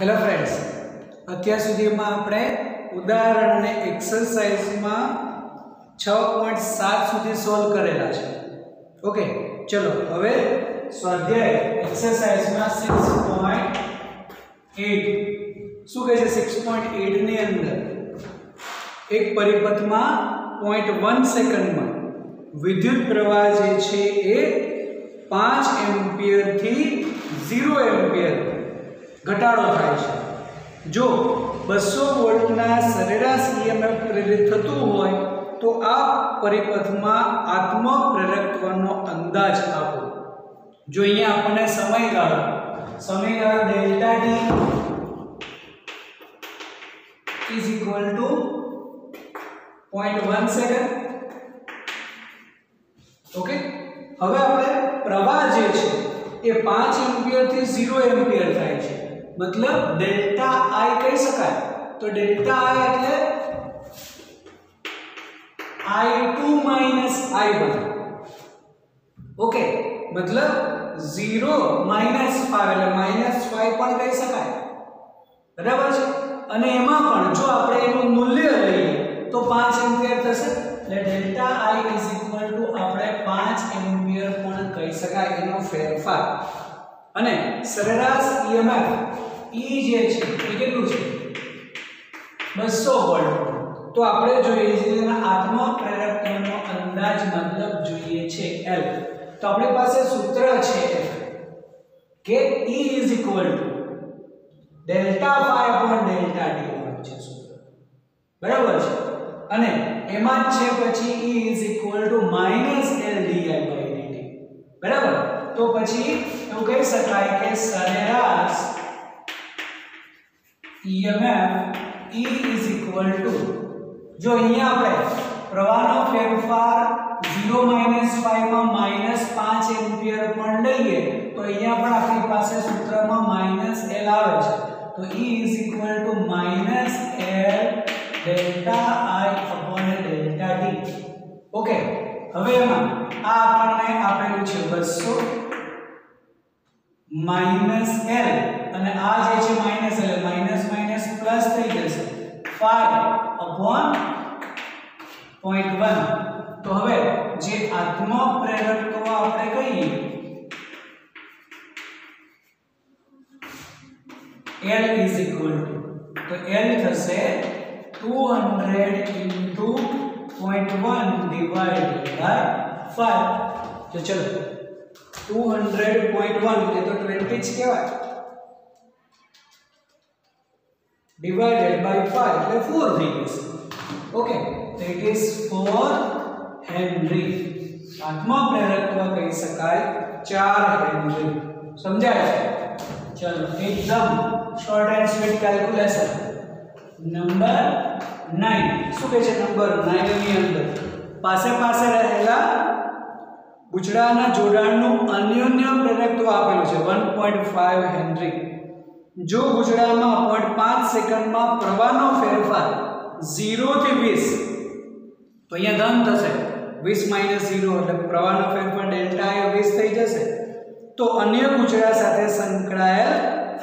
Hello friends, अत्यार सुधीमां आपणे उदाहरण ने एक्सरसाइज में 6.7 सुधी सॉल्व करेला छे। ओके, चलो हवे स्वाध्याय एक्सरसाइज में 6.8 શું કહે છે 6.8 ની અંદર એક પરિપથ માં 0.1 સેકન્ડ में विद्युत प्रवाह जे छे ए 5 एम्पियर थी 0 एम्पियर घटाडो थाय छे। जो 200 वोल्टना सरेराश ईएमएफ प्रेरित थतुं होय तो आ परिपथमां आत्म प्रेरकत्वनो अंदाज आपो। जो अहींया आपणे समयगाळो delta T is equal to 0.1 second. Okay, हवे आपणे प्रवाह जे छे ए 5 एम्पियर थी 0 एम्पियर थाय छे, मतलब डेल्टा आई कही शकाय। तो डेल्टा आई એટલે I2 माइनस I1। ओके, मतलब 0 माइनस 5 એટલે -5 પણ કહી શકાય, બરાબર છે। અને એમાં પણ જો આપણે એનું મૂલ્ય લઈએ તો 5 એમ્પિયર થશે, એટલે delta I is equal to આપણે 5 એમ્પિયર પણ કહી શકાય એનો ફેરફાર। અને સરેરાશ ईएमएफ E જે છે એ કેટલું છે 200 વોલ્ટ। તો આપણે જોઈએ છે એના આત્મ પ્રેરકત્વનો અંદાજ મતલબ જોઈએ છે L। તો આપણી પાસે સૂત્ર છે કે E is equal to delta phi upon delta t મળે છે સૂત્ર, બરાબર છે। અને એમાં છે પછી E is equal to minus L di by dt, બરાબર। તો પછી એવું કહી શકાય કે સરેરાશ EMF E is equal to, જો અહીંયા આપણે પ્રવાહનો ફેરફાર 0 - 5 માં -5 એમ્પિયર પણ લઈએ તો અહીંયા પણ આપણી પાસે સૂત્રમાં -L આવે છે। તો E is equal to -L delta I upon delta t। Okay, હવે એમાં આ આપણને આપેલું છે 200 माइनस L અને આ જે છે minus L minus minus plus થઈ જશે 5 upon 0.1। તો હવે જે આત્મ પ્રેરકત્વ આપણે કહીએ L is equal to, તો L થશે 200 into 0.1 divided by 5। તો ચલો 200.1 એટલે તો 20 જ કહેવાય, divided by 5 એટલે 4 થઈ જશે। ઓકે, તો ઇટ ઇઝ 4 હેનરી। આત્મ પ્રેરકત્વ કહી શકાય 4 હેનરી। સમજાય છે? ચલો એકદમ short and sweet calculation. Number 9 શું કહે છે? નંબર 9 ની અંદર પાસે પાસે રહેલા गुजराना जोड़ाणनु अन्योन्य प्रेरकत्व आपेलुं छे 1.5 हेनरी। जो गुजरामा 0.5 सेकंड में प्रवाहनो फेरफार 0 થી 20, तो अहींया धन थशे 20 - 0 એટલે प्रवाहनो फेरफार डेल्टा I 20 થઈ જશે। तो अन्य गुजरा साथे संकળાયેલ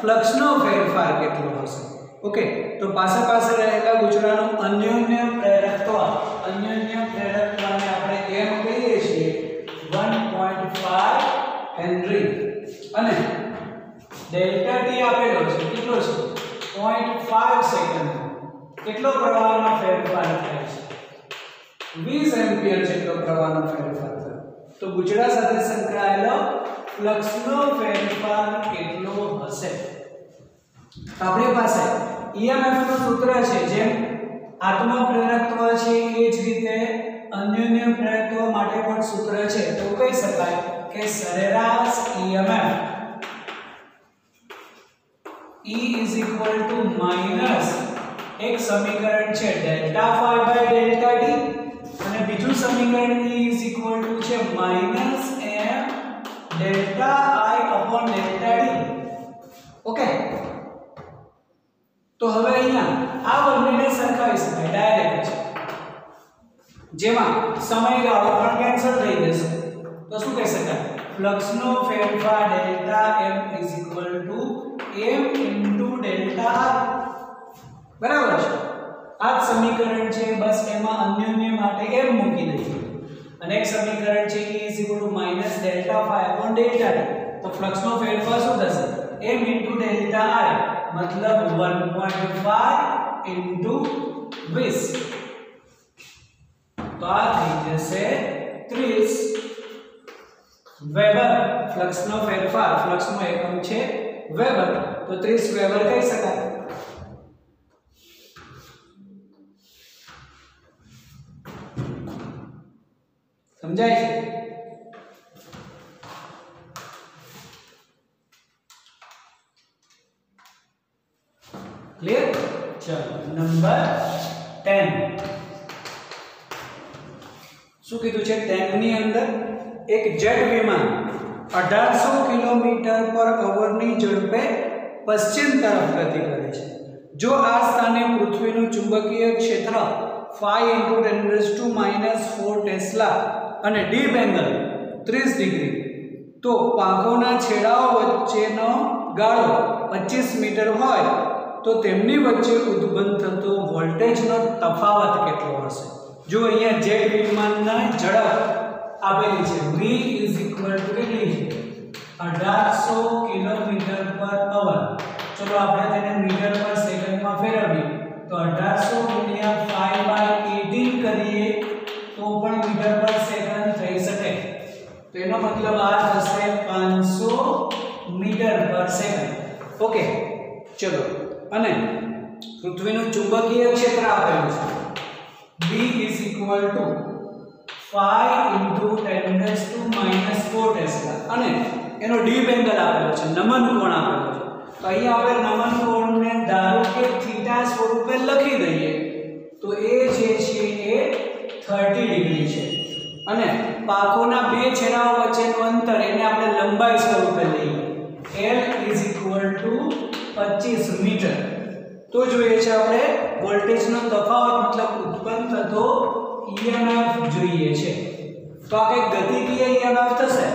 फ्लक्सनो फेरफार કેટલો હશે? ओके, तो पासे पासे रहेला गुजरानो अन्योन्य प्रेरकत्वने આપણે એમ કહીએ છીએ 1.5 हेनरी। અને ડેલ્ટા ટી આપેલો છે કેટલો છે 0.5 સેકન્ડ। કેટલો પ્રવાહનો ફેરફાર થાય છે 20 એમ્પિયર જેટલો પ્રવાહનો ફેરફાર થાય। તો ગુજરા સાથે સંકળાયેલો ફ્લક્સનો ફેરફાર કેટલો હશે? આપણી પાસે ઈએમએફ નું સૂત્ર છે, જેમ આત્મ પ્રેરકત્વ છે એ જ રીતે अन्योन्य प्रेरकत्व માટે પણ સૂત્ર છે। તો કહી શકાય કે સરેરાશ EMF E is equal to minus એક સમીકરણ છે delta phi by delta t અને બીજું સમીકરણ E is equal to છે minus m delta I upon delta t। Okay, તો હવે અહીંયા આ બંનેને સરખાવી શકાય ડાયરેક્ટ છે, જેમાં સમયગાળો પણ કેન્સલ થઈ જશે। તો શું કહી શકાય फ्लक्स नो फेरफार delta m is equal to m into delta બરાબર છે આ જ સમીકરણ છે બસ એમાં અન્યોન્ય માટે m મૂકી દઈએ અને એક સમીકરણ છે E = -delta phi upon delta t તો ફ્લક્સ નો ફેરફાર શું થશે m * delta I मतलब 1.5 into 20 तो आ થઈ જશે 30 વેબર ફ્લક્સ નો ફેરફાર ફ્લક્સ નો એકમ છે વેબર તો 30 વેબર કહી શકાય સમજાય છે क्लियर चलो नंबर 10 શું કીધું છે 10 ની અંદર એક જેટ વિમાન 1800 કિલોમીટર પર અવરની ઝડપે પશ્ચિમ તરફ ગતિ કરે છે જો આ સ્થાને પૃથ્વીનું ચુંબકીય ક્ષેત્ર 5 × 10⁻⁴ ટેસ્લા અને ડીપ એંગલ 30 ડિગ્રી તો પાંખોના છેડાઓ વચ્ચેનો ગાળો 25 મીટર હોય तो તેમની વચ્ચે ઉત્પન્ન થતો વોલ્ટેજનો તફાવત કેટલો હશે જો અહીંયા જેટ વિમાનના ઝડપ આપેલી છે v કેટલી છે 1800 કિલોમીટર પર અવર ચલો આપણે તેને મીટર પર સેકન્ડમાં ફેરવીએ તો 1800 × 5/18 કરીએ તો પણ મીટર પર સેકન્ડ થઈ શકે તો એનો મતલબ આ થશે 500 મીટર પર સેકન્ડ ઓકે ચલો અને પૃથ્વીનું ચુંબકીય ક્ષેત્ર આપેલું છે B = 5 × 10⁻⁴ ટેસ્લા અને એનો ડીપ એંગલ આપેલો છે નમન કોણ આપેલો છે તો અહીંયા આપણે નમન કોણને ધારો કે થીટા સ્વરૂપે લખી દઈએ તો એ જે છે એ 30 ડિગ્રી છે અને પાંખોના બે છેડાઓ વચ્ચેનું અંતર એને આપણે લંબાઈ સ્વરૂપે લઈએ L = 25 મીટર તો જોઈએ છે આપણે વોલ્ટેજનો તફાવત મતલબ ઉત્પન્ન થતો EMF જોઈએ છે તો આ એક ગતિકીય EMF થશે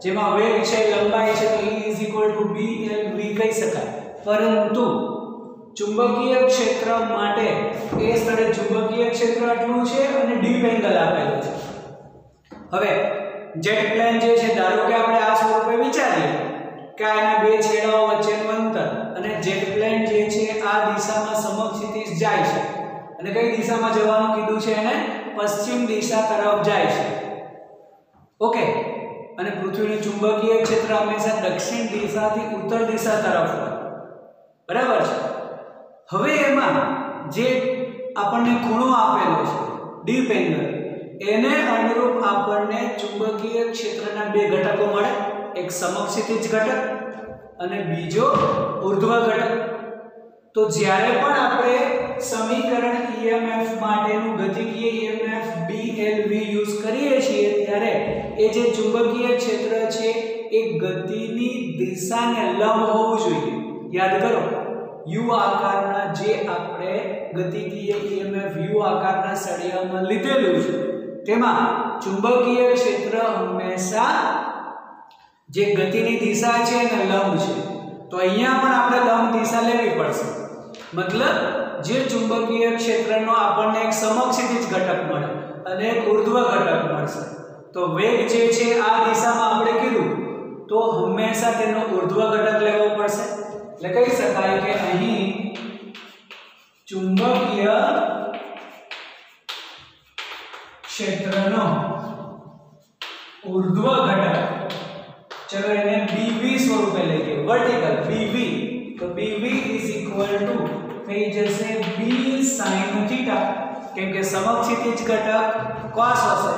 જેમાં વેગ છે લંબાઈ છે તો E = BLV કહી શકાય પરંતુ ચુંબકીય ક્ષેત્ર માટે એ સ્થળે ચુંબકીય ક્ષેત્ર આટલું છે અને ડીપ એંગલ આપેલું છે હવે જેટ પ્લેન જે છે ધારો કે આપણે આ સ્વરૂપે વિચારીએ કે આના બે છેડાઓ વચ્ચેનું અંતર અને જેટ પ્લેન જે છે આ દિશામાં સમક્ષિતિજ જાય છે અને કઈ દિશામાં જવાનું કીધું છે એને પશ્ચિમ દિશા તરફ જાય છે ઓકે અને પૃથ્વીનું ચુંબકીય ક્ષેત્ર હંમેશા દક્ષિણ દિશાથી ઉત્તર દિશા તરફ હોય બરાબર છે હવે એમાં જે આપણને ખૂણો આપેલો છે ડીપ એંગલ એને અનુરૂપ આપણને ચુંબકીય ક્ષેત્રના બે ઘટકો મળે એક સમક્ષિતિજ ઘટક અને બીજો ઉર્ધ્વ ઘટક તો જ્યારે પણ આપણે સમીકરણ EMF માટેનું ગતિકીય EMF BLV યુઝ કરીએ છીએ ત્યારે એ જે ચુંબકીય ક્ષેત્ર છે એ ગતિની દિશાને લંબ હોવું જોઈએ યાદ કરો U આકારના જે આપણે ગતિકીય EMF U આકારના સળિયામાં લીધેલું છે તેમાં ચુંબકીય ક્ષેત્ર હંમેશા જે ગતિની દિશા છે એને લંબ છે તો અહીંયા પણ આપણે લંબ દિશા લેવી પડશે મતલબ જે ચુંબકીય ક્ષેત્રનો આપણને એક સમક્ષિતિજ ઘટક મળે અને એક ઉર્ધ્વ ઘટક મળશે તો વેગ જે છે આ દિશામાં આપણે કીધું તો હંમેશા તેનો ઉર્ધ્વ ઘટક લેવો પડશે એટલે કહી શકાય કે અહીં ચુંબકીય ક્ષેત્રનો ઉર્ધ્વ ઘટક चलो इन्हें BV स्वरूपे लेंगे वर्टिकल BV तो BV = कई जैसे B sin थीटा क्योंकि समक्षितिज घटक cos હશે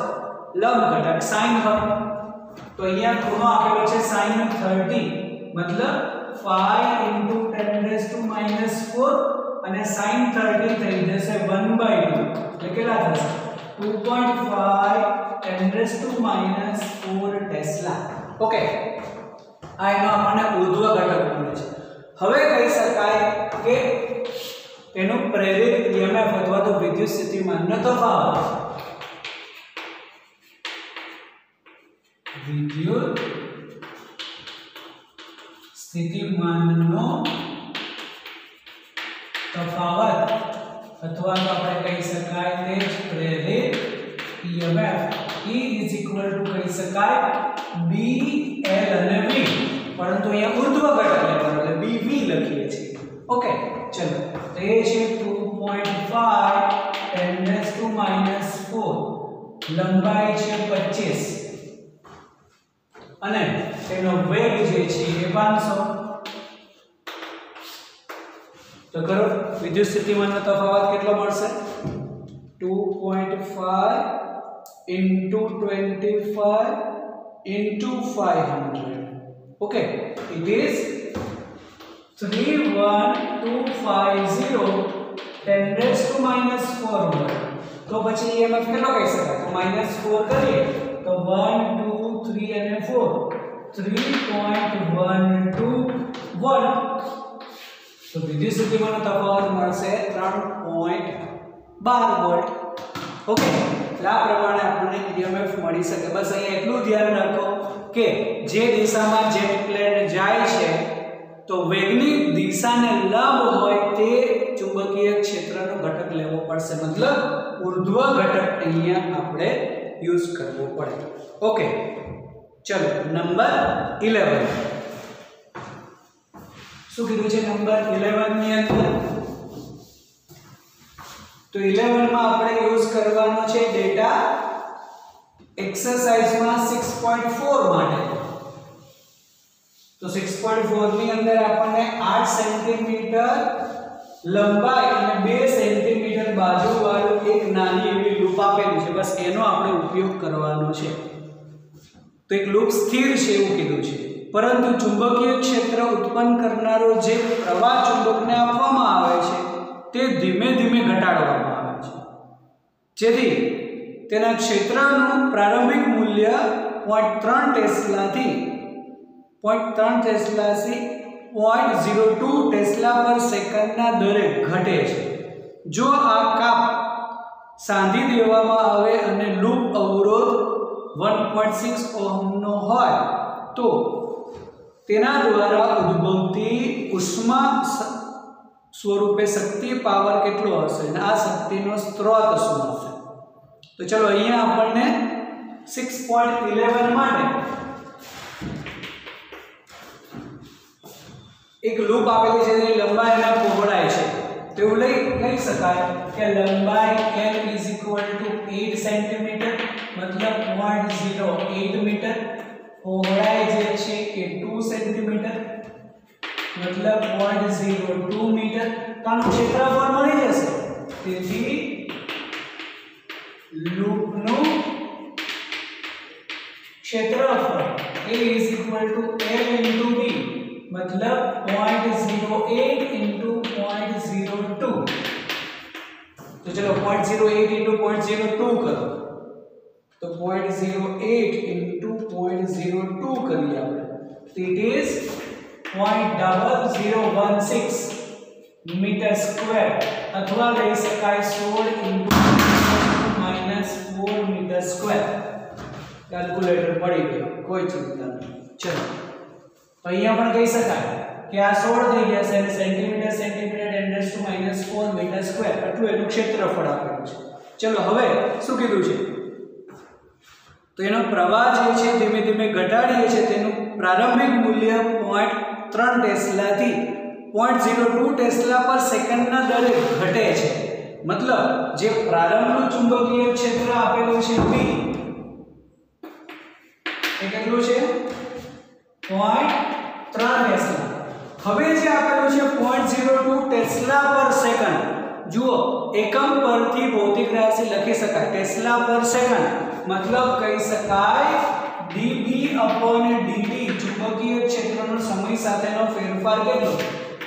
લંબ ઘટક sin હોય તો અહીંયા ખૂણો આપેલો છે sin 30 मतलब 5 × 10⁻⁴ અને sin 30 થઈ જશે 1/2 એટલે કેટલા થશે 2.5 × 10⁻⁴ ઓકે આ એનો આપણને ઉર્ધ્વ ઘટક મળે છે હવે કહી શકાય કે તેનો પ્રેરિત EMF અથવા તો વિદ્યુત સ્થિતિમાનનો તફાવત વિદ્યુત સ્થિતિમાનનો તફાવત તફાવત અથવા તો આપણે કહી શકાય તે જ પ્રેરિત EMF E is equal to કહી શકાય B L અને V, પરંતુ અહીંયા ઉર્ધ્વ ઘટક લેવાનો એટલે B V લખીએ છીએ. ઓકે, ચલો તો એ છે 2.5 10⁻⁴ લંબાઈ છે 25 અને તેનો વેગ જે છે એ 500. તો કરો વિદ્યુત સ્થિતિમાનનો તફાવત કેટલો મળશે? 2.5 into 25 into 500. Okay, it is 31250 10⁻⁴ volt. તો પછી EMF કેટલો કહી શકાય? તો -4 કરીએ તો 1 2 3 અને 4 3.12 વોલ્ટ. તો વિદ્યુત સ્થિતિમાનનો તફાવત મળશે 3.12 વોલ્ટ. ઓકે, એટલે આ પ્રમાણે આપણને EMF મળી શકે. બસ અહીંયા એટલું ધ્યાન રાખો કે જે દિશામાં જેટ પ્લેન જાય છે તો વેગની દિશાને લંબ હોય તે ચુંબકીય ક્ષેત્રનો ઘટક લેવો પડશે, મતલબ ઉર્ધ્વ ઘટક અહીંયા આપણે યુઝ કરવો પડે. ઓકે, ચલો નંબર 11. શું કીધું છે નંબર 11 ની અંદર? તો 11 માં આપણે યુઝ કરવાનો છે ડેટા એક્સરસાઇઝમાં 6.4 માટે. તો 6.4 ની અંદર આપણને 8 સેન્ટીમીટર લંબાઈ અને 2 સેન્ટીમીટર બાજુવાળું એક નાની એવી લૂપ આપેલી છે. બસ એનો આપણે ઉપયોગ કરવાનો છે. તો એક લૂપ સ્થિર છે એવું કીધું છે, પરંતુ ચુંબકીય ક્ષેત્ર ઉત્પન્ન કરનારો જે પ્રવાહ ચુંબકને આપવામાં આવે છે તે ધીમે ધીમે ઘટાડવામાં આવે છે, જેથી તેના ક્ષેત્રનું પ્રારંભિક મૂલ્ય 0.3 ટેસ્લાથી 0.02 ટેસ્લા પર સેકન્ડના દરે ઘટે છે. જો આ કાપ સાંધી દેવામાં આવે અને લૂપ અવરોધ 1.6 ઓહમનો હોય તો તેના દ્વારા ઉદ્ભવતી ઉષ્મા સ્વરૂપે શક્તિ પાવર કેટલો હશે અને આ શક્તિનો સ્ત્રોત શું હશે? તો ચલો અહીંયા આપણને 6.11 માટે એક લૂપ આપેલી છે જેની લંબાઈ અને પહોળાઈ છે. તેવું લઈ શકાય કે લંબાઈ L is equal to 8 centimetre, મતલબ 0.08 મીટર. પહોળાઈ જે છે એ 2 સેન્ટીમીટર, મતલબ 0.02 મીટર. તો આનું ક્ષેત્રફળ મળી જશે. તેથી લૂપનું ક્ષેત્રફળ A is equal to L into B, मतलब 0.08 into 0.02. तो चलो 0.08 into 0.02 करो तो 0.08 into 0.02 करिए आपने. It is 0.0016 मीटर स्क्वायर अथवा લઈ શકાય 16 into 4 मीटर स्क्वायर. कैलकुलेटर पड़ी गई, कोई चिंता नहीं. चलो तो અહીંયા પણ કહી શકાય કે આ 16 થઈ ગયા છે અને સેન્ટીમીટર 10⁻⁴ મીટર સ્ક્વેર આટલું એનું ક્ષેત્રફળ આપેલું છે. ચલો હવે શું કીધું છે? તો એનો પ્રવાહ જે છે ધીમે ધીમે ઘટાડીએ છે, તેનું પ્રારંભિક મૂલ્ય 0.3 ટેસ્લાથી 0.02 ટેસ્લા પર સેકન્ડના દરે ઘટે છે. મતલબ જે પ્રારંભનું ચુંબકીય ક્ષેત્ર આપેલું છે B એ કેટલું છે? 0.3 ટેસ્લા. હવે જે આપેલું છે 0.02 ટેસ્લા પર સેકન્ડ. જુઓ, એકમ પરથી ભૌતિક રાશિ લખી શકાય ટેસ્લા પર સેકન્ડ, મતલબ કહી શકાય dB/dt ચુંબકીય ક્ષેત્રનો સમય સાથેનો ફેરફાર કેટલો?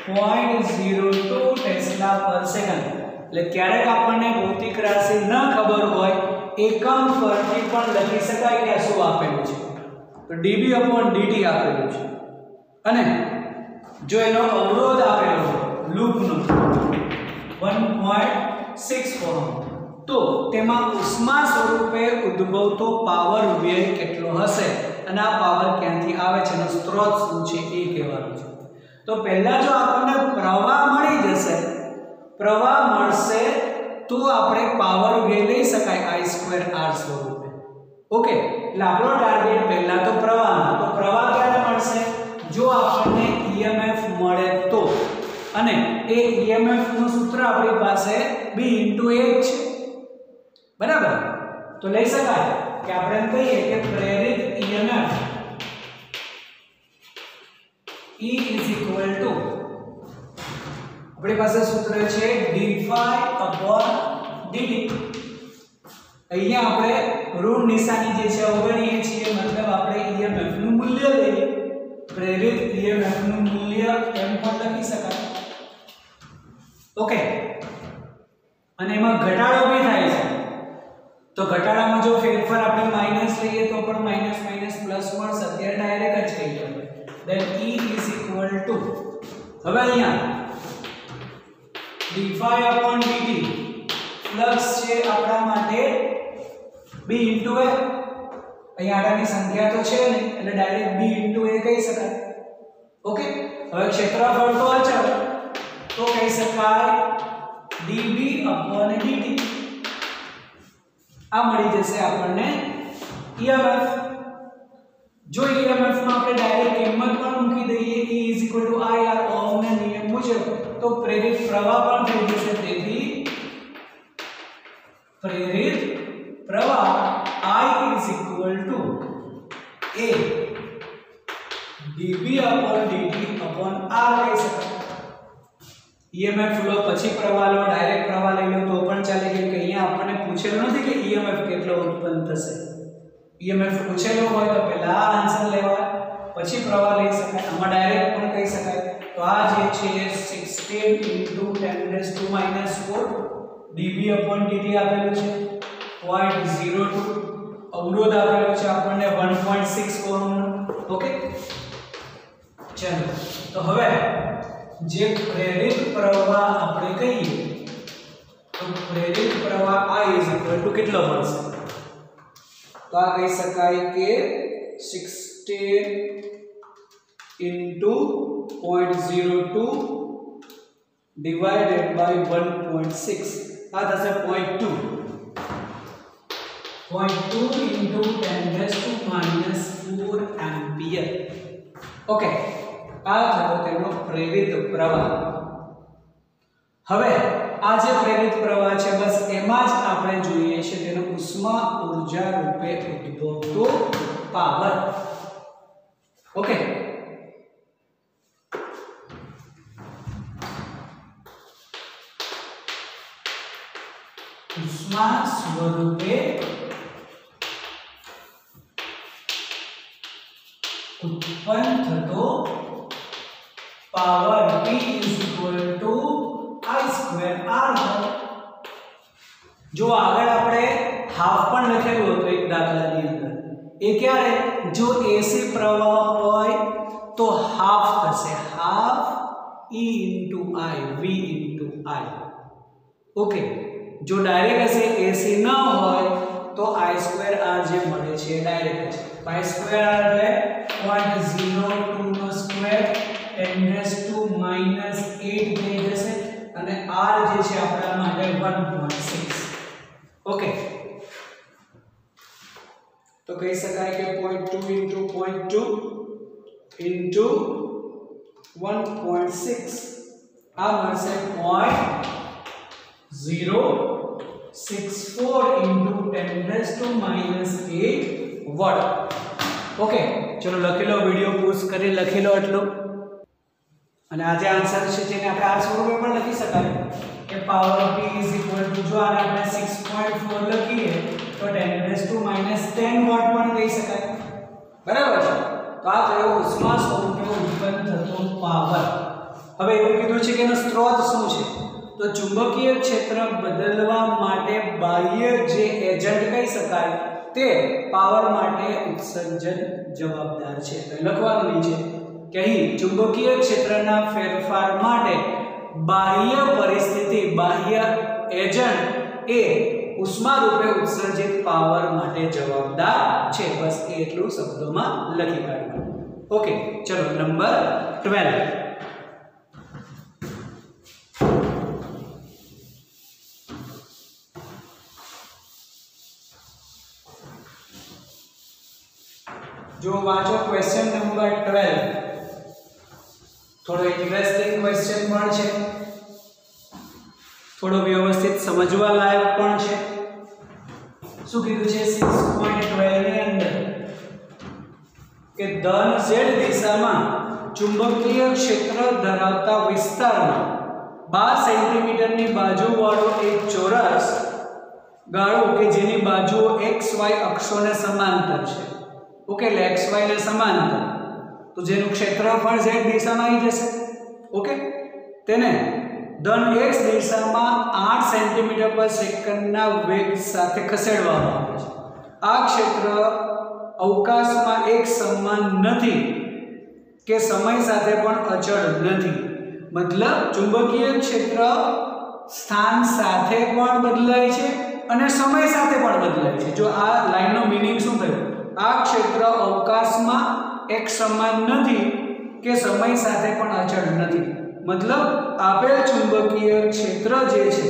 0.02 ટેસ્લા પર સેકન્ડ. એટલે ક્યારેક આપણને ભૌતિક રાશિ ન ખબર હોય એકમ પરથી પણ લખી શકાય કે શું આપેલું છે. તો dB/dt આપેલું છે અને જો એનો અવરોધ આપેલો હોય લૂપનો 1.6 ઓહમ, તો તેમાં ઉષ્મા સ્વરૂપે ઉદ્ભવતો પાવર વ્યય કેટલો હશે અને આ પાવર ક્યાંથી આવે છે એનો સ્ત્રોત શું છે એ કહેવાનું છે. તો પહેલા જો આપણને પ્રવાહ મળી જશે પ્રવાહ મળશે તો આપણે પાવર વે લઈ શકાય I²R સ્વરૂપે. ઓકે, એટલે આપણો ટાર્ગેટ પહેલા તો પ્રવાહનો. તો પ્રવાહ ક્યારે મળશે? જો આપણને EMF મળે તો. અને એ EMF નું સૂત્ર આપણી પાસે B * A છે. બરાબર? તો લઈ શકાય કે આપણે એમ કહીએ કે પ્રેરિત EMF E = આપણી પાસે સૂત્ર છે d∅/dt. અહીંયા આપણે ઋણ નિશાની જે છે અવગણીએ છીએ, મતલબ આપણે EMF નું મૂલ્ય લઈએ. પ્રેરિત EMF નું મૂલ્ય એમ પણ લખી શકાય. ઓકે, અને એમાં ઘટાડો બી થાય છે. તો ઘટાડામાં જો ફેરફાર આપણે માઈનસ લઈએ તો પણ માઈનસ માઈનસ પ્લસ મળશે. અત્યારે ડાયરેક્ટ જ કહીએ then E = હવે અહીંયા d∅/dt ફ્લક્સ છે આપણા માટે B * A. અહીંયા આડાની સંખ્યા તો છે નહીં એટલે ડાયરેક્ટ B * A કહી શકાય. ઓકે, હવે ક્ષેત્રફળ તો અચળ, તો કહી શકાય dB/dt. આ મળી જશે આપણને EMF. જો EMF માં આપણે ડાયરેક્ટ કિંમત પણ મૂકી દઈએ E = IR ઓહમના નિયમ મુજબ, તો પ્રેરિત પ્રવાહ પણ થઈ જશે. તેથી પ્રેરિત પ્રવાહ I = A dB/dt/R કહી શકાય. EMF લો પછી પ્રવાહ લો, ડાયરેક્ટ પ્રવાહ લઈ લો તો પણ ચાલે, કેમ કે અહીંયા આપણને પૂછેલું નથી કે EMF કેટલો ઉત્પન્ન થશે. EMF પૂછેલો હોય તો પહેલા આન્સર લેવાય, પછી પ્રવાહ લઈ શકાય. આમાં ડાયરેક્ટ પણ કહી શકાય. તો આ જે છે 16 × 10⁻⁴ dB/dt આપેલું છે. 0.02 અવરોધ આપેલો છે આપણને 1.6 ઓહમ. ઓકે, ચલો તો હવે જે પ્રેરિત પ્રવાહ આપણે કહીએ તો પ્રેરિત પ્રવાહ I = કેટલો મળશે? તો આ કહી શકાય કે 16 × 0.02 / 1.6 આ થશે 0.2 × 10⁻⁴ એમ્પિયર. ઓકે, આ થયો તેનો પ્રેરિત પ્રવાહ. હવે આ જે પ્રેરિત પ્રવાહ છે બસ એમાં જ આપણે જોઈએ છે તેનો ઉષ્મા ઊર્જા રૂપે ઉદ્ભવતો પાવર. ઓકે, ઉષ્મા સ્વરૂપે ઉત્પન્ન થતો પાવર P = I²R. જો આગળ આપણે હાફ પણ લખેલું હતું એક દાખલાની અંદર, એ ક્યારે? જો AC પ્રવાહ હોય તો હાફ થશે, half E × I V × I. Okay, જો ડાયરેક્ટ હશે AC ન હોય તો I²R જે મળે છે ડાયરેક્ટ છે. I²R એટલે 0.02 10⁻⁸ થઈ જશે અને R જે છે આપણા માટે 1.6. ઓકે, તો કહી શકાય કે 0.2 × 0.2 × 1.6 આ મળશે 0.064 × 10⁻⁸ વોટ. ઓકે, ચલો લખી લો, વિડિયો પોઝ કરી લખી લો એટલું. અને આ જે આન્સર છે જેને આપણે આ સ્વરૂપે પણ લખી શકાય કે પાવર P = જો આને આપણે 6.4 લખીએ તો 10⁻10 વોટ પણ કહી શકાય. બરાબર છે? તો આ થયો ઉષ્મા સ્વરૂપે ઉત્પન્ન થતો પાવર. હવે એવું કીધું છે કે એનો સ્ત્રોત શું છે? તો ચુંબકીય ક્ષેત્ર બદલવા માટે બાહ્ય જે એજન્ટ કહી શકાય તે પાવર માટે ઉત્સર્જન જવાબદાર છે. તો લખવાનું છે કે અહીં ચુંબકીય ક્ષેત્રના ફેરફાર માટે બાહ્ય પરિસ્થિતિ, બાહ્ય એજન્ટ એ ઉષ્મા રૂપે ઉત્સર્જિત પાવર માટે જવાબદાર છે. બસ એટલું શબ્દોમાં લખી કાઢવું. ઓકે, ચલો નંબર 12. જો વાંચો ક્વેશ્ચન નંબર 12 થોડો ઇન્ટરેસ્ટિંગ ક્વેશ્ચન પણ છે, થોડો વ્યવસ્થિત સમજવા લાયક પણ છે. શું કીધું છે 6.12 ની અંદર કે ધન z દિશામાં ચુંબકીય ક્ષેત્ર ધરાવતા વિસ્તારમાં 12 સેન્ટીમીટરની બાજુવાળો એક ચોરસ ગાળો કે જેની બાજુઓ xy અક્ષોને સમાંતર છે. ઓકે, એટલે xy ને સમાંતર, તો જેનું ક્ષેત્રફળ z દિશામાં આવી જશે. ઓકે, તેને ધન x દિશામાં 8 સેન્ટીમીટર પર સેકન્ડના વેગ સાથે ખસેડવામાં આવે છે. આ ક્ષેત્ર અવકાશમાં એક સમાન નથી કે સમય સાથે પણ અચળ નથી. મતલબ ચુંબકીય ક્ષેત્ર સ્થાન સાથે પણ બદલાય છે અને સમય સાથે પણ બદલાય છે. જો આ લાઈનનો મીનિંગ શું થયું, આ ક્ષેત્ર અવકાશમાં એક સમાન નથી કે સમય સાથે પણ અચળ નથી. મતલબ આપેલ ચુંબકીય ક્ષેત્ર જે છે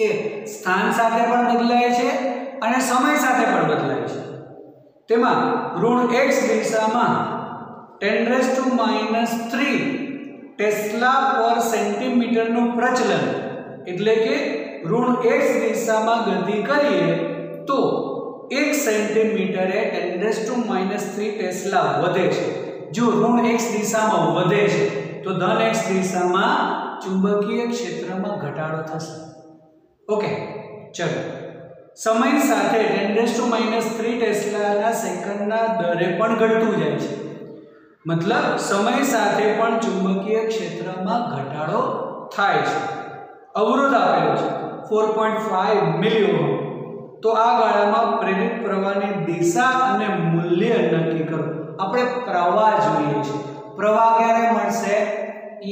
એ સ્થાન સાથે પણ બદલાય છે અને સમય સાથે પણ બદલાય છે. તેમાં ઋણ x દિશામાં 10⁻³ ટેસ્લા પર સેન્ટીમીટર નું પ્રચલન, એટલે કે ઋણ x દિશામાં ગતિ કરીએ તો 1 સેન્ટીમીટરે 10⁻³ ટેસ્લા વધે છે. જો ઋણ x દિશામાં વધે છે તો ધન x દિશામાં ચુંબકીય ક્ષેત્રમાં ઘટાડો થશે. ઓકે, ચલો. સમય સાથે 10⁻³ ટેસ્લાના સેકન્ડના દરે પણ ઘટતું જાય છે. મતલબ સમય સાથે પણ ચુંબકીય ક્ષેત્રમાં ઘટાડો થાય છે. અવરોધ આપેલો છે 4.5 મિલી ઓહ્મ. તો આ ગાળામાં પ્રેરિત પ્રવાહની દિશા અને મૂલ્ય નક્કી કરો. આપણે પ્રવાહ જોઈએ છે. પ્રવાહ ક્યારે મળશે?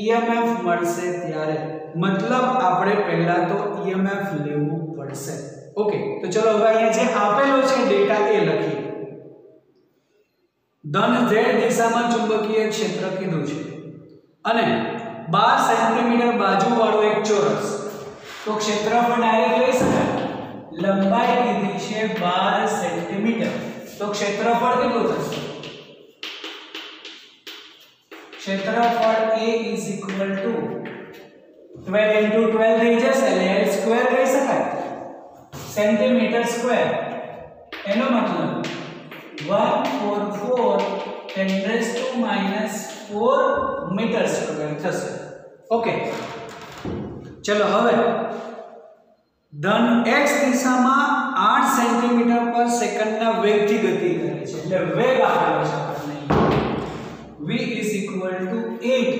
EMF મળશે ત્યારે. મતલબ આપણે પહેલા તો EMF લેવું પડશે. ઓકે, તો ચલો હવે અહીંયા જે આપેલો છે ડેટા એ લખીએ. ધન z દિશામાં ચુંબકીય ક્ષેત્ર કીધું છે અને 12 સેન્ટીમીટર બાજુવાળો એક ચોરસ. તો ક્ષેત્રફળ ડાયરેક્ટ લઈ શકાય. લંબાઈ કીધી છે 12 સેન્ટીમીટર, તો ક્ષેત્રફળ કેટલું થશે? ક્ષેત્રફળ A = 12 * 12 થઈ જશે, એટલે L સ્ક્વેર કહી શકાય. સેન્ટીમીટર સ્ક્વેર, એનો મતલબ 144 10⁻⁴ મીટર સ્ક્વેર થશે. ઓકે, ચલો હવે ધન x દિશામાં 8 સેન્ટીમીટર પર સેકન્ડના વેગથી ગતિ કરે છે. એટલે વેગ આપેલો છે આપણને. v = 8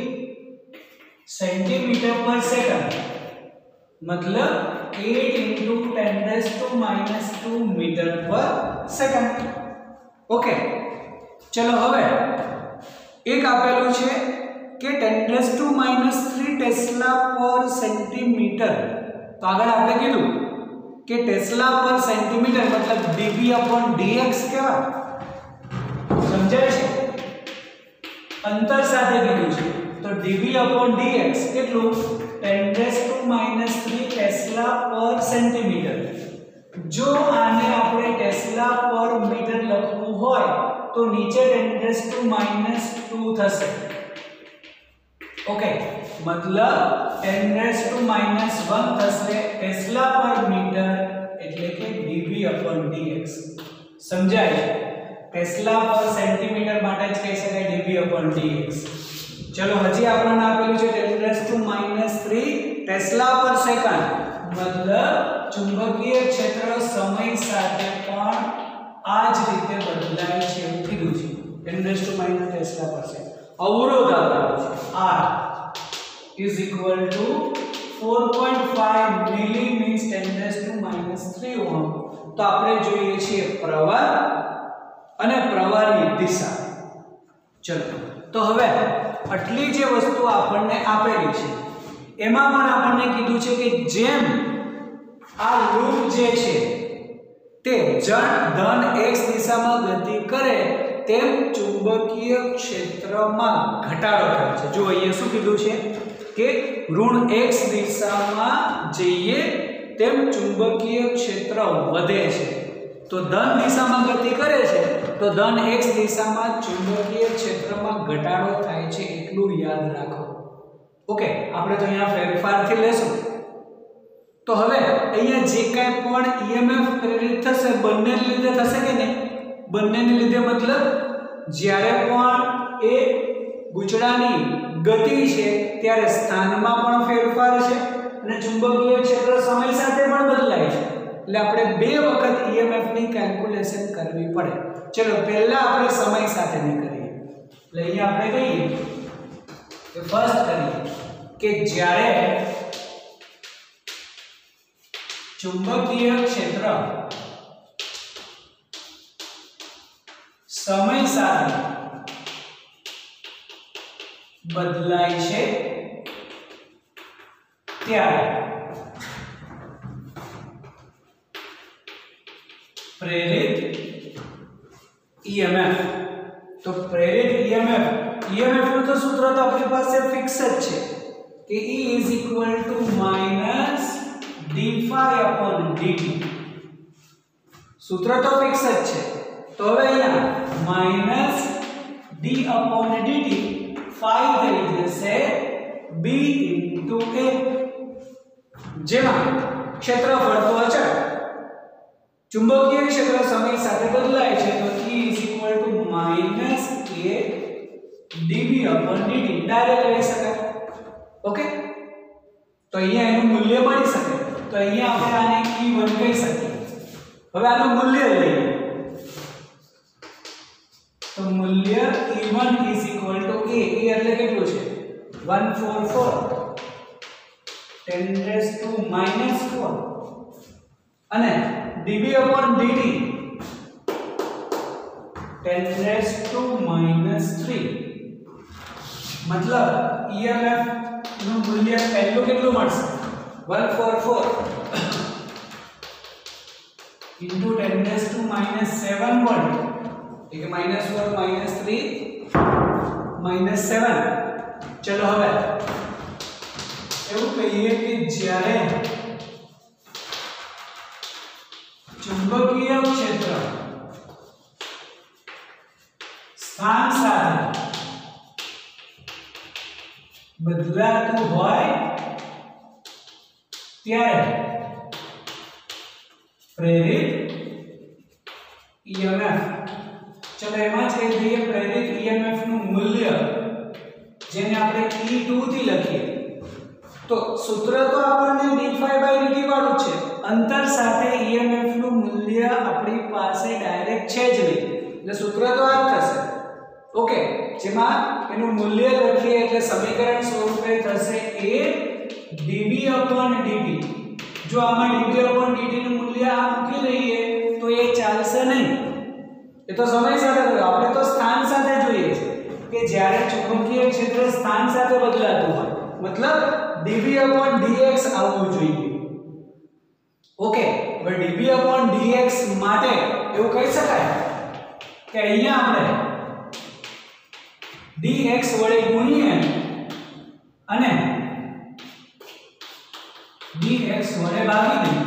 સેન્ટીમીટર પર સેકન્ડ, મતલબ 8 × 10⁻² મીટર પર સેકન્ડ. ઓકે, ચલો હવે એક આપેલું છે કે 10⁻³ ટેસ્લા પર સેન્ટીમીટર. તો આગળ આપણે કીધું કે ટેસ્લા પર સેન્ટીમીટર મતલબ dV/dx કહેવાય. સમજાય છે? અંતર સાથે કીધું છે તો dV/dx કેટલું? 10⁻³ ટેસ્લા પર સેન્ટીમીટર. જો આને આપણે ટેસ્લા પર મીટર લખવું હોય તો નીચે 10⁻² થશે. ઓકે, મતલબ 10⁻1 થશે ટેસ્લા પર મીટર, એટલે કે dV/dx. સમજાય? ટેસ્લા પર સેન્ટીમીટર માટે જ કહી શકાય dV/dx. ચલો હજી આપણને આપેલું છે 10⁻³ ટેસ્લા પર સેકન્ડ, મતલબ ચુંબકીય ક્ષેત્ર સમય સાથે પણ આ જ રીતે બદલાય છે એવું કીધું છે. 10⁻³ ટેસ્લા પર સેકન્ડ. અવરોધ આપેલો છે R = 4.5 મિલી મીન્સ 10⁻³ ઓહ્મ. તો આપણે જોઈએ છીએ પ્રવાહ અને પ્રવાહની દિશા. ચલો, તો હવે આટલી જે વસ્તુ આપણને આપેલી છે એમાં પણ આપણને કીધું છે કે જેમ આ લૂપ જે છે તે ધન x દિશામાં ગતિ કરે તેમ ચુંબકીય ક્ષેત્રમાં ઘટાડો થાય છે. જો અહીંયા શું કીધું છે કે ઋણ x દિશામાં જઈએ તેમ ચુંબકીય ક્ષેત્ર વધે છે. તો ધન દિશામાં ગતિ કરે છે તો ધન x દિશામાં ચુંબકીય ક્ષેત્રમાં ઘટાડો થાય છે એટલું યાદ રાખો. ઓકે, આપણે તો અહીંયા ફેરફારથી લેશું. તો હવે અહીંયા જે કાંઈ પણ EMF પ્રેરિત થશે બંનેને લીધે થશે કે નહીં? બંનેને લીધે મતલબ જ્યારે પણ એ ગૂંચળાની ગતિ છે ત્યારે સ્થાનમાં પણ ફેરફાર છે અને ચુંબકીય ક્ષેત્ર સમય સાથે પણ બદલાય છે. એટલે આપણે બે વખત EMF ની કેલ્ક્યુલેશન કરવી પડે. ચલો પહેલા આપણે સમય સાથેની કરીએ. એટલે અહીંયા આપણે કહીએ કે ફર્સ્ટ કરીએ કે જ્યારે ચુંબકીય ક્ષેત્ર સમય સાથે બદલાય છે ત્યારે પ્રેરિત EMF. તો પ્રેરિત EMF નું તો સૂત્ર તો આપણી પાસે ફિક્સ જ છે કે E = -d∅dt. સૂત્ર તો ફિક્સ જ છે. તો હવે અહીંયા -d/dt phi થઈ જશે b * a, જેમાં ક્ષેત્રફળ તો અચળ, ચુંબકીય ક્ષેત્ર સમય સાથે બદલાય છે તો E = -a/dB/dt ડાયરેક્ટ લઈ શકાય. ઓકે, તો અહીંયા એનું મૂલ્ય મળી શકે. તો અહીંયા આપણે આને E1 કહી શકીએ. હવે આનું મૂલ્ય લઈએ તો મૂલ્ય E1 = a. એટલે કેટલું છે? 144 10⁻⁻⁴ અને dB/dt 10⁻³ મતલબ EMF નું મૂલ્ય પહેલું કેટલું મળશે? 144 into 10⁻⁷ વોલ્ટ, એટલે કે -4 -3 -7. ચલો હવે એવું કહીએ કે જ્યારે ચુંબકીય ક્ષેત્ર સ્થાન સાથે બદલાતું હોય ત્યારે પ્રેરિત EMF. ચલો એમાં જ કહી દઈએ પ્રેરિત EMF નું મૂલ્ય જેને આપણે E2 થી લખીએ. તો સૂત્ર તો આપણને d∅dt વાળું છે. અંતર સાથે EMF નું મૂલ્ય આપણી પાસે ડાયરેક્ટ છે જ નહીં, એટલે સૂત્ર તો આ જ થશે. ઓકે, જેમાં એનું મૂલ્ય લખીએ એટલે સમીકરણ સ્વરૂપે થશે a dB/dt. જો આમાં dB/dt નું મૂલ્ય આ મૂકી દઈએ તો એ ચાલશે નહીં. એ તો સમય સાથે, આપણે તો સ્થાન સાથે જોઈએ છે કે જ્યારે ચુંબકીય ક્ષેત્ર સ્થાન સાથે બદલાતું હોય મતલબ dB/dx આવવું જોઈએ. ઓકે, હવે dB/dx માટે એવું કહી શકાય કે અહીંયા આપણે dx વડે ગુણીએ અને dx વડે ભાગી દઈએ.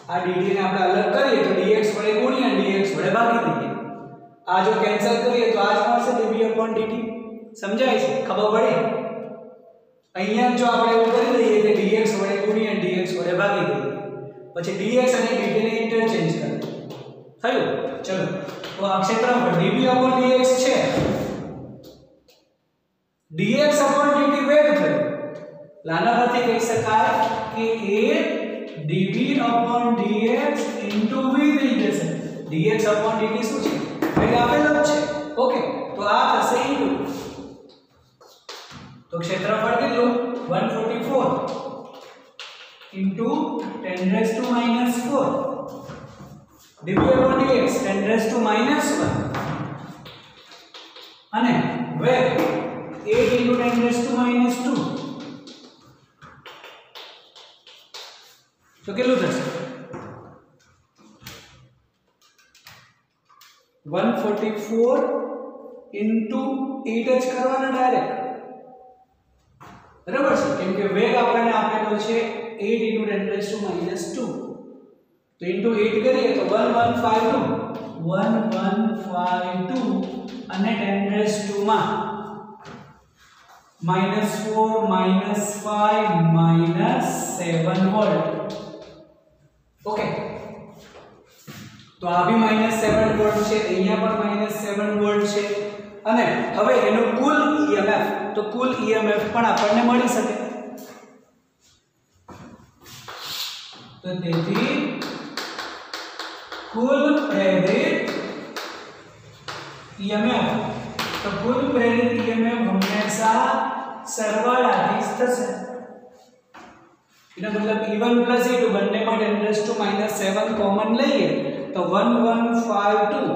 આ dt ને આપણે અલગ કરીએ તો dx વડે ગુણીએ અને dx વડે ભાગી દઈએ. આ જો કેન્સલ કરીએ તો આ જ મળશે dB/dt. સમજાય છે? ખબર પડી? અહીંયા જો આપણે એવું કરી દઈએ કે dx વડે ગુણીએ અને dx વડે ભાગી દઈએ, પછી dx અને dt ને ઇન્ટરચેન્જ કરીએ. થયું? ચલો, તો આ ક્ષેત્રફળ dB/dx છે. dx/dt વેગ થયો. આના પરથી કહી શકાય કે a dB/dx v થઈ જશે. dx/dt શું છે? વેગ આપેલો જ છે. ઓકે, તો આ થશે e2. તો ક્ષેત્રફળ કેટલું? 144 into 10⁻⁴ dB/dx 10⁻⁻1 અને વેગ 8 into 10⁻². તો કેટલું થશે? 144 into 8 જ કરવાના ડાયરેક્ટ. બરાબર છે? કેમ કે વેગ આપણને આપેલો છે 8 into 10⁻². तो इंटू 8 करिए तो 1152 અને 10 માં -4 -5 -7 વોલ્ટ. ओके तो आ भी -7 वोल्ट છે, અહીંયા પણ -7 વોલ્ટ છે અને હવે એનું કુલ EMF, તો કુલ EMF પણ આપણને મળી શકે. તો તેથી कुल प्रेरित EMF, तो कुल प्रेरित EMF हमेशा सरवाळाથી જ થશે. એનો મતલબ E1 + E2 બંનેમાં 10⁻⁷ કોમન લઈએ તો 1152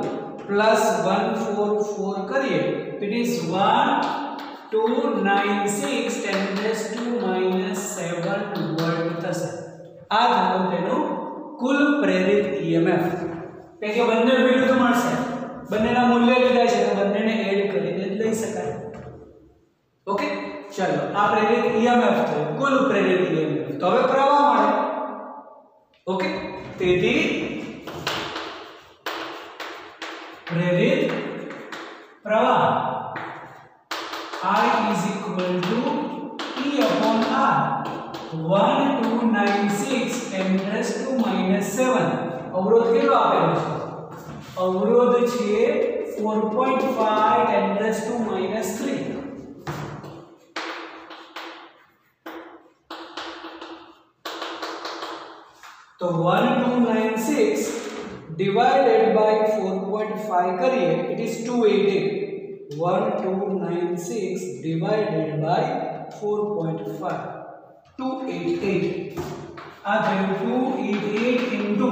+ 144 કરીએ ઇટ ઇઝ 1296 10⁻⁷ વોલ્ટ થશે. આ થયું તેનું कुल प्रेरित EMF. કે બંને વિરુદ્ધ મળશે, બંનેના મૂલ્ય લીધા છે તો બંનેને એડ કરીને જ લઈ શકાય. ઓકે ચલો આ પ્રેરિત EMF છે, કુલ પ્રેરિત EMF. તો હવે પ્રવાહ મળે. ઓકે તેથી પ્રેરિત પ્રવાહ I is equal to E upon R. 1296 10⁻⁷. અવરોધ કેટલો આપેલો છે? અવરોધ છે 4.5 10⁻⁻3. तो 1296 divided by 4.5 करिए it is 288. 1296 divided by 4.5 288. आ थयो 288 into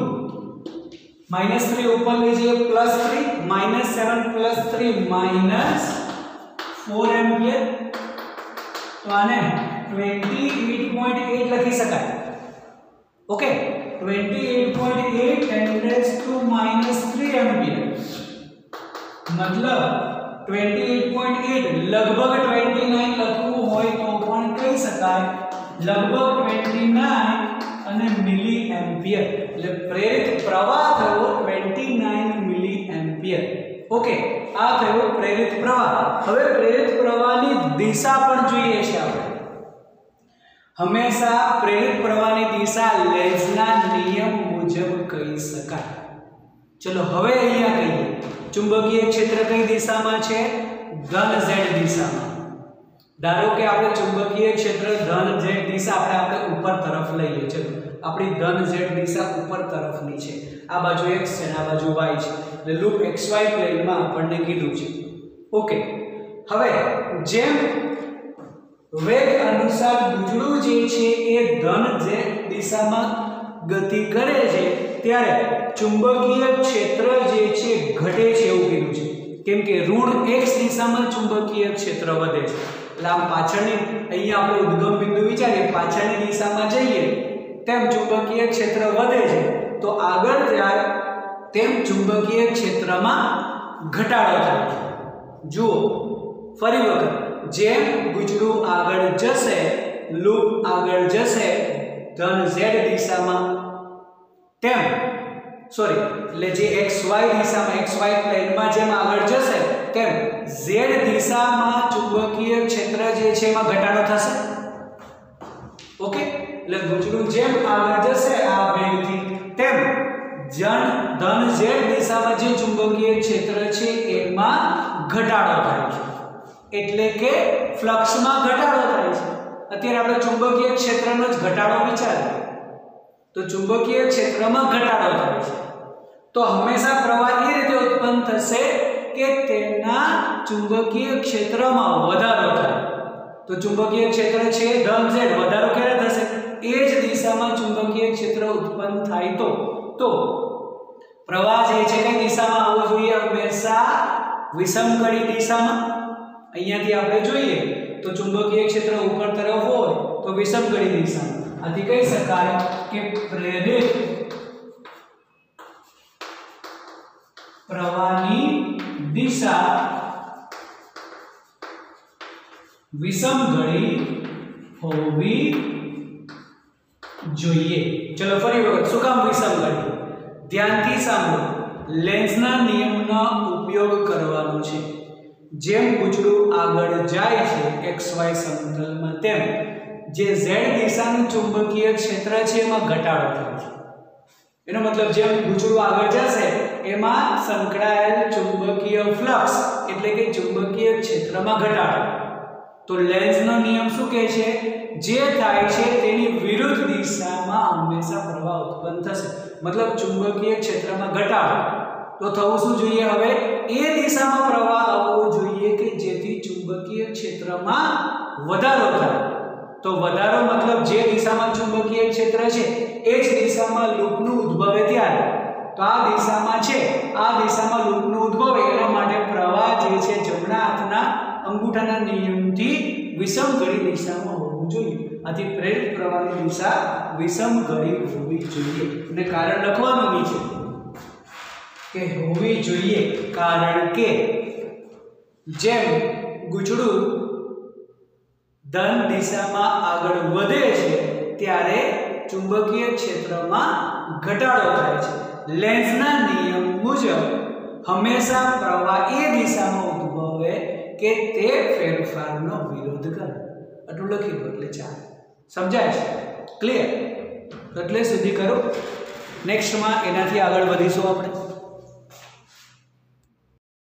-3 ऊपर लीजिए +3 -7 + 3 -4 एम्पियर. तो आने 28.8 લખી શકાય. ओके 28.8 10⁻³ एम्पियर मतलब 28.8 लगभग 29 લખવું હોય તો પણ કહી શકાય लगभग 29 અને મિલી એમ્પિયર. એટલે પ્રેરિત પ્રવાહ થયો 29 મિલી એમ્પિયર. ઓકે આ થયો પ્રેરિત પ્રવાહ. હવે પ્રેરિત પ્રવાહની દિશા પણ જોઈએ છે આપણે. હંમેશા પ્રેરિત પ્રવાહની દિશા લેન્ઝના નિયમ મુજબ કહી શકાય. ચલો હવે અહીંયા કહીએ ચુંબકીય ક્ષેત્ર કઈ દિશામાં છે? ધન z દિશામાં. ધારો કે આપણે ચુંબકીય ક્ષેત્ર ધન z દિશા આપણે ઉપર તરફ લઈએ. ચલો આપણી ધન z દિશા ઉપર તરફની છે. આ બાજુ x છે અને આ બાજુ y છે. એટલે લૂપ xy પ્લેનમાં આપણને કીધું છે. ઓકે હવે જેમ વેગ અનુસાર ગુજરું જે છે એ ધન z દિશામાં ગતિ કરે છે ત્યારે ચુંબકીય ક્ષેત્ર જે છે ઘટે છે એવું કીધું છે. કેમ કે ઋણ x દિશામાં ચુંબકીય ક્ષેત્ર વધે છે. એટલે આમ પાછળની અહીંયા આપણે ઉદ્ગમ બિંદુ વિચારીએ પાછળની દિશામાં જઈએ તેમ ચુંબકીય ક્ષેત્ર વધે છે તો આગળ જાય તેમ ચુંબકીય ક્ષેત્રમાં ઘટાડો થાય છે. જુઓ ફરી વખત જેમ ગુજરું આગળ જશે લૂપ આગળ જશે ધન z દિશામાં તેમ સોરી એટલે જે xy દિશામાં xy પ્લેનમાં જેમ આગળ જશે તેમ z દિશામાં ચુંબકીય ક્ષેત્ર જે છે એમાં ઘટાડો થશે. ઓકે એટલે ગુજરું જેમ આગળ જશે આ વેગથી તેમ ધન z દિશામાં જે ચુંબકીય ક્ષેત્ર છે એમાં ઘટાડો થાય છે. એટલે કે ફ્લક્સમાં ઘટાડો થાય છે. અત્યારે આપણે ચુંબકીય ક્ષેત્રનો જ ઘટાડો વિચારીએ તો ચુંબકીય ક્ષેત્રમાં ઘટાડો થાય છે તો હંમેશા પ્રવાહ એ રીતે ઉત્પન્ન થશે કે તેના ચુંબકીય ક્ષેત્રમાં વધારો થાય. તો ચુંબકીય ક્ષેત્ર છે ધન z વધારો ક્યારે થશે? એ જ દિશામાં ચુંબકીય ક્ષેત્ર ઉત્પન્ન થાય તો પ્રવાહ જે છે કઈ દિશામાં આવવો જોઈએ? હંમેશા વિષમકડી દિશામાં. અહીંયાથી આપણે જોઈએ તો ચુંબકીય ક્ષેત્ર ઉપર તરફ હોય તો વિષમકડી દિશામાં. આથી કહી શકાય કે પ્રેરિત પ્રવાહની દિશા વિષમકડી હોવી જોઈએ. ચલો ફરી વખત શું કામ વિષમકડી? ધ્યાનથી સાંભળો, લેન્ઝના નિયમનો ઉપયોગ કરવાનો છે. જેમ ગુચડું આગળ જાય છે XY સમતલમાં, તેમ જે Z દિશાનું ચુંબકીય ક્ષેત્ર છે એમાં ઘટાડો થાય છે. એનો મતલબ જેમ ગુચડું આગળ જશે એમાં સંકળાયેલ ચુંબકીય ફ્લક્સ એટલે કે ચુંબકીય ક્ષેત્રમાં ઘટાડો. તો લેન્ઝનો નિયમ શું કહે છે? જે થાય છે તેની વિરુદ્ધ દિશામાં હંમેશા પ્રવાહ ઉત્પન્ન થશે. મતલબ ચુંબકીય ક્ષેત્રમાં ઘટાડો. તો થવું શું જોઈએ? હવે એ દિશામાં પ્રવાહ આવવો જોઈએ કે જેથી ચુંબકીય ક્ષેત્રમાં વધારો થાય. તો વધારો મતલબ જે દિશામાં ચુંબકીય ક્ષેત્ર છે એ જ દિશામાં લૂપનું ઉદ્ભવે ત્યારે. તો આ દિશામાં છે, આ દિશામાં લૂપનું ઉદ્ભવે એના માટે પ્રવાહ જે છે જમણા હાથના અંગૂઠાના નિયમથી વિષમ ઘડી દિશામાં હોવું જોઈએ. આથી પ્રેરિત પ્રવાહની દિશા વિષમ ઘડી હોવી જોઈએ. અને કારણ લખવાનું નીચે કે હોવી જોઈએ, કારણ કે જેમ ગુચડું ધન દિશામાં આગળ વધે છે ત્યારે ચુંબકીય ક્ષેત્રમાં ઘટાડો થાય છે. લેન્ઝના નિયમ મુજબ હંમેશા પ્રવાહ એ દિશામાં ઉદ્ભવે કે તે ફેરફારનો વિરોધ કરે. આટલું લખી દો એટલે ચાલે. સમજાય છે? ક્લિયર? એટલે સુધી કરો. નેક્સ્ટમાં એનાથી આગળ વધીશું આપણે.